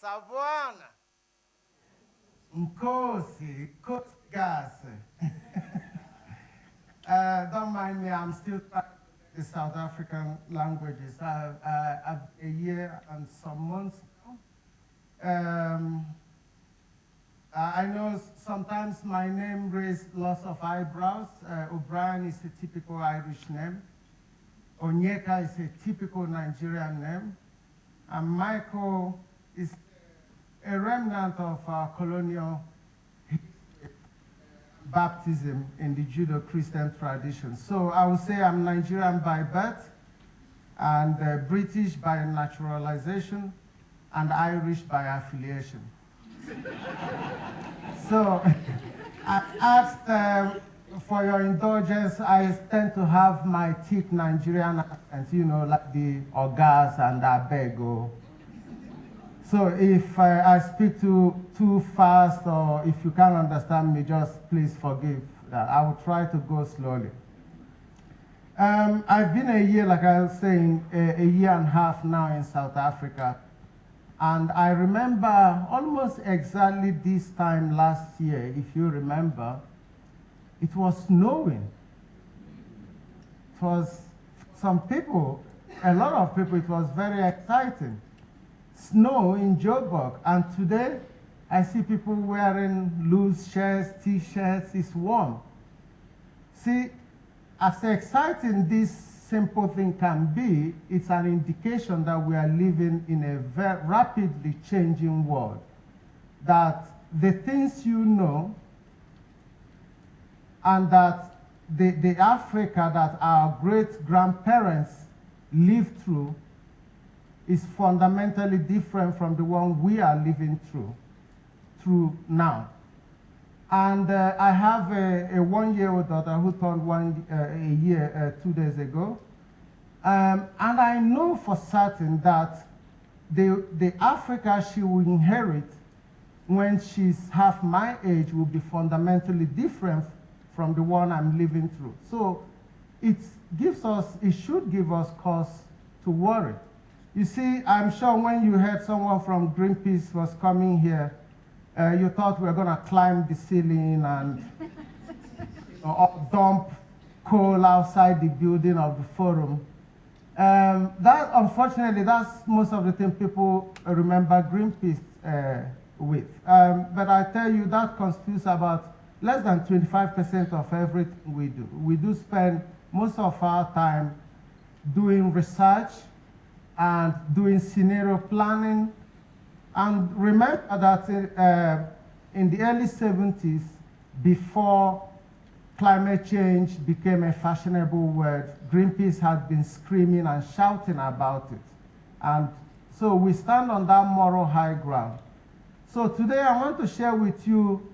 Savannah. Nkosi, gas. Don't mind me, I'm still trying the South African languages. I've a year and some months now. I know sometimes my name raises lots of eyebrows. O'Brien is a typical Irish name. Onyeka is a typical Nigerian name. And Michael is a remnant of our colonial baptism in the Judeo-Christian tradition. So I would say I'm Nigerian by birth, and British by naturalization, and Irish by affiliation. So I asked for your indulgence. I tend to have my thick Nigerian accent, you know, like the Ogas and Abego. So if I speak too fast, or if you can't understand me, just please forgive that. I will try to go slowly. I've been a year, like I was saying, a year and a half now in South Africa. And I remember almost exactly this time last year, if you remember, it was snowing. It was, for some people, a lot of people, it was very exciting. Snow in Joburg, and today I see people wearing loose shirts, t-shirts, it's warm. See, as exciting this simple thing can be, it's an indication that we are living in a very rapidly changing world. That the things you know, and that the Africa that our great-grandparents lived through is fundamentally different from the one we are living through now. And I have a one-year-old daughter who turned a year 2 days ago. And I know for certain that the Africa she will inherit when she's half my age will be fundamentally different from the one I'm living through. So it should give us cause to worry. You see, I'm sure when you heard someone from Greenpeace was coming here, you thought we were going to climb the ceiling and dump coal outside the building of the forum. Unfortunately, that's most of the thing people remember Greenpeace with. But I tell you, that constitutes about less than 25% of everything we do. We do spend most of our time doing research and doing scenario planning. And remember that in the early 70s, before climate change became a fashionable word, Greenpeace had been screaming and shouting about it. And so we stand on that moral high ground. So today I want to share with you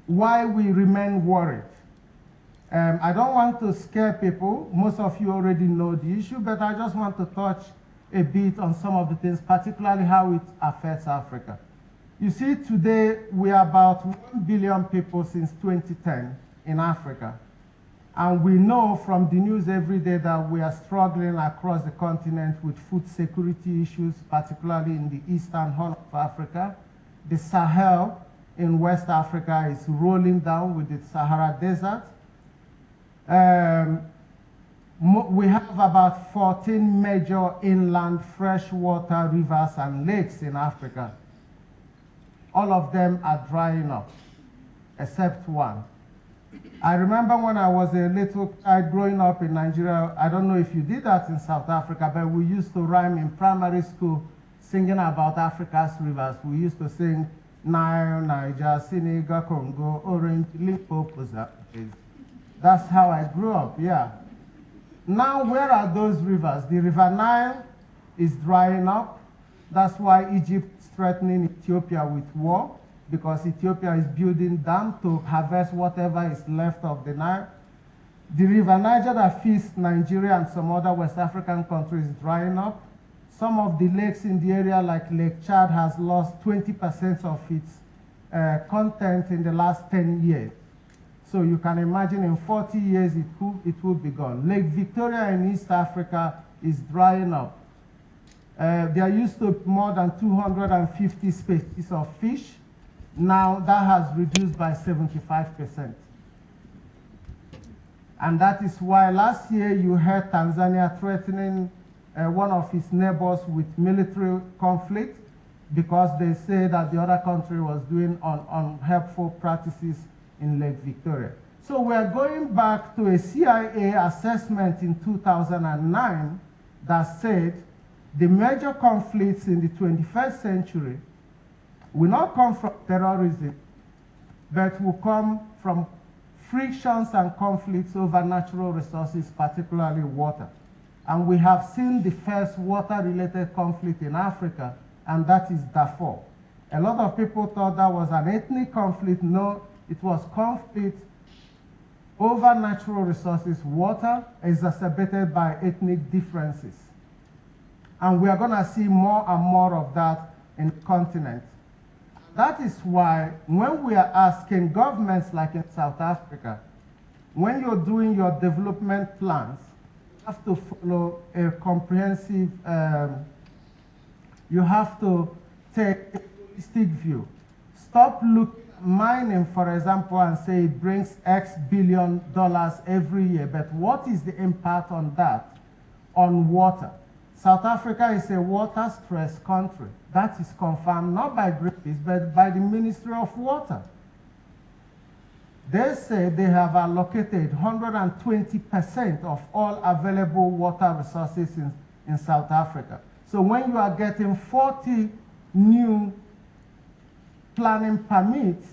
why we remain worried. I don't want to scare people. Most of you already know the issue, but I just want to touch a bit on some of the things, particularly how it affects Africa. You see, today we are about 1 billion people since 2010 in Africa. And we know from the news every day that we are struggling across the continent with food security issues, particularly in the eastern Horn of Africa. The Sahel in West Africa is rolling down with the Sahara Desert. We have about 14 major inland freshwater rivers and lakes in Africa. All of them are drying up, except one. I remember when I was a little child growing up in Nigeria, I don't know if you did that in South Africa, but we used to rhyme in primary school singing about Africa's rivers. We used to sing Nile, Niger, Senegal, Congo, Orange, Limpopo. That's how I grew up, yeah. Now, where are those rivers? The River Nile is drying up. That's why Egypt is threatening Ethiopia with war, because Ethiopia is building dams to harvest whatever is left of the Nile. The River Niger that feeds Nigeria and some other West African countries is drying up. Some of the lakes in the area, like Lake Chad, has lost 20% of its content in the last 10 years. So you can imagine in 40 years it will be gone. Lake Victoria in East Africa is drying up. There used to be more than 250 species of fish. Now that has reduced by 75%. And that is why last year you heard Tanzania threatening one of its neighbors with military conflict because they say that the other country was doing unhelpful practices in Lake Victoria. So we're going back to a CIA assessment in 2009 that said the major conflicts in the 21st century will not come from terrorism, but will come from frictions and conflicts over natural resources, particularly water. And we have seen the first water-related conflict in Africa, and that is Darfur. A lot of people thought that was an ethnic conflict. No, it was conflict over natural resources, water, exacerbated by ethnic differences. And we are going to see more and more of that in the continent. That is why when we are asking governments like in South Africa, when you're doing your development plans, you have to follow a comprehensive, you have to take a holistic view. Stop looking at mining, for example, and say it brings X billion dollars every year, but what is the impact on that, on water? South Africa is a water-stressed country. That is confirmed not by Greenpeace, but by the Ministry of Water. They say they have allocated 120% of all available water resources in South Africa. So when you are getting 40 new planning permits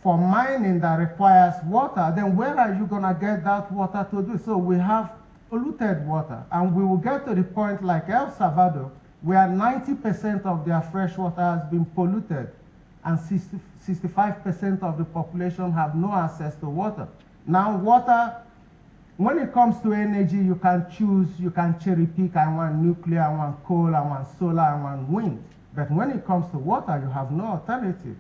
for mining that requires water, then where are you going to get that water to do? So we have polluted water, and we will get to the point like El Salvador, where 90% of their fresh water has been polluted, and 65% of the population have no access to water. Now, water, when it comes to energy, you can choose, you can cherry pick, I want nuclear, I want coal, I want solar, I want wind. But when it comes to water, you have no alternative.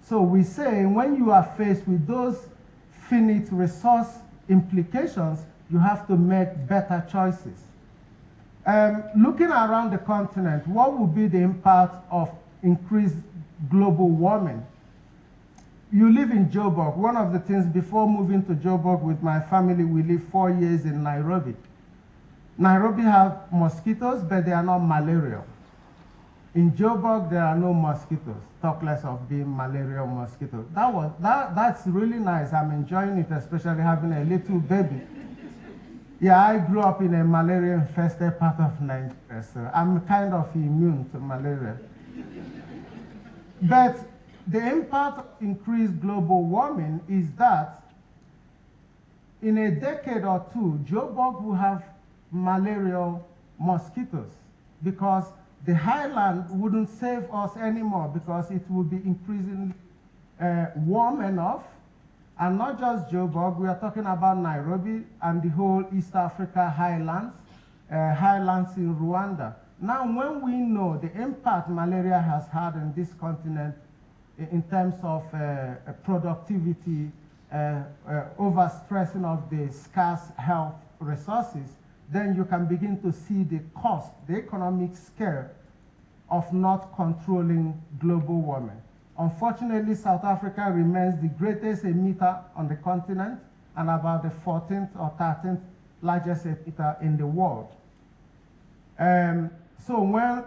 So we say when you are faced with those finite resource implications, you have to make better choices. Looking around the continent, what would be the impact of increased global warming? You live in Joburg. One of the things, before moving to Joburg with my family, we lived 4 years in Nairobi. Nairobi have mosquitoes, but they are not malarial. In Joburg, there are no mosquitoes, talk less of being malarial mosquitoes. That's really nice. I'm enjoying it, especially having a little baby. Yeah, I grew up in a malaria-infested part of Nigeria, so I'm kind of immune to malaria. But the impact of increased global warming is that in a decade or two, Joburg will have malarial mosquitoes because the highland wouldn't save us anymore because it will be increasingly warm enough. And not just Joburg, we are talking about Nairobi and the whole East Africa highlands, highlands in Rwanda. Now, when we know the impact malaria has had in this continent in terms of productivity, overstressing of the scarce health resources, then you can begin to see the cost, the economic scale of not controlling global warming. Unfortunately, South Africa remains the greatest emitter on the continent and about the 14th or 13th largest emitter in the world. So when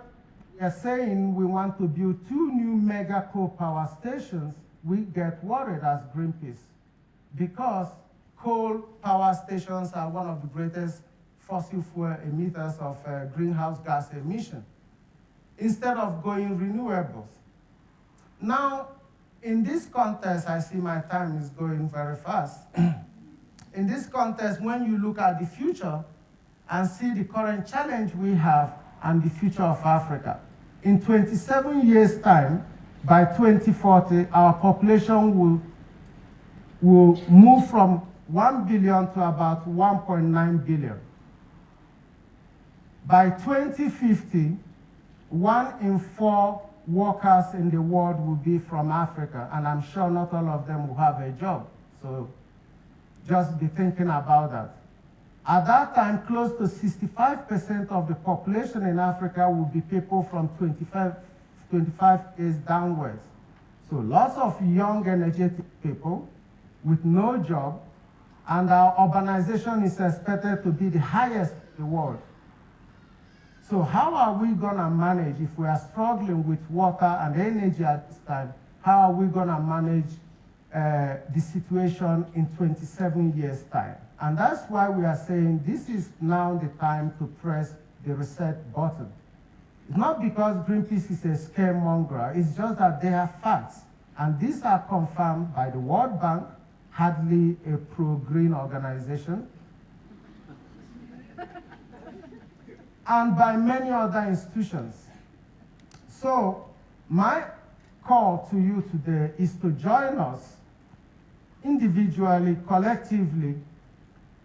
we are saying we want to build 2 new mega coal power stations, we get worried as Greenpeace because coal power stations are one of the greatest fossil fuel emitters of greenhouse gas emission, instead of going renewables. Now, in this context, I see my time is going very fast. In this context, when you look at the future and see the current challenge we have and the future of Africa, in 27 years' time, by 2040, our population will move from 1 billion to about 1.9 billion. By 2050, 1 in 4 workers in the world will be from Africa, and I'm sure not all of them will have a job. So just be thinking about that. At that time, close to 65% of the population in Africa would be people from 25 years downwards. So lots of young, energetic people with no job, and our urbanization is expected to be the highest in the world. So how are we gonna manage, if we are struggling with water and energy at this time, how are we gonna manage the situation in 27 years' time? And that's why we are saying this is now the time to press the reset button. It's not because Greenpeace is a scaremonger, it's just that they have facts. And these are confirmed by the World Bank, hardly a pro-green organization, and by many other institutions. So my call to you today is to join us individually, collectively.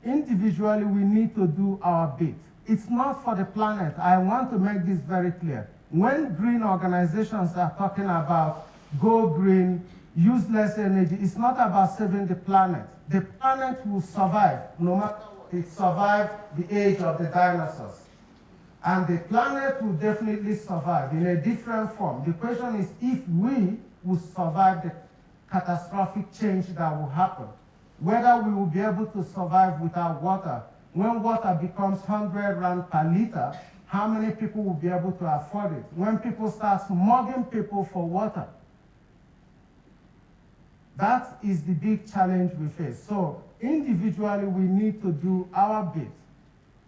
Individually, we need to do our bit. It's not for the planet. I want to make this very clear. When green organizations are talking about go green, use less energy, it's not about saving the planet. The planet will survive, no matter what. It survived the age of the dinosaurs. And the planet will definitely survive in a different form. The question is if we will survive the catastrophic change that will happen. Whether we will be able to survive without water. When water becomes 100 rand per liter, how many people will be able to afford it? When people start mugging people for water. That is the big challenge we face. So individually, we need to do our bit.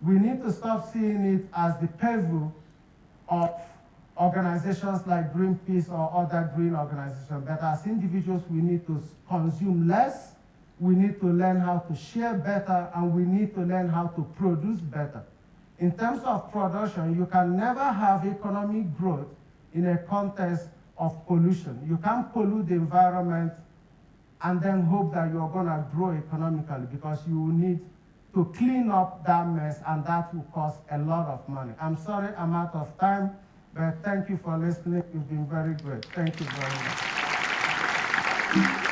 We need to stop seeing it as the purview of organizations like Greenpeace or other green organizations. But as individuals, we need to consume less, we need to learn how to share better, and we need to learn how to produce better. In terms of production, you can never have economic growth in a context of pollution. You can't pollute the environment and then hope that you're gonna grow economically, because you will need to clean up that mess, and that will cost a lot of money. I'm sorry I'm out of time, but thank you for listening. You've been very great. Thank you very much.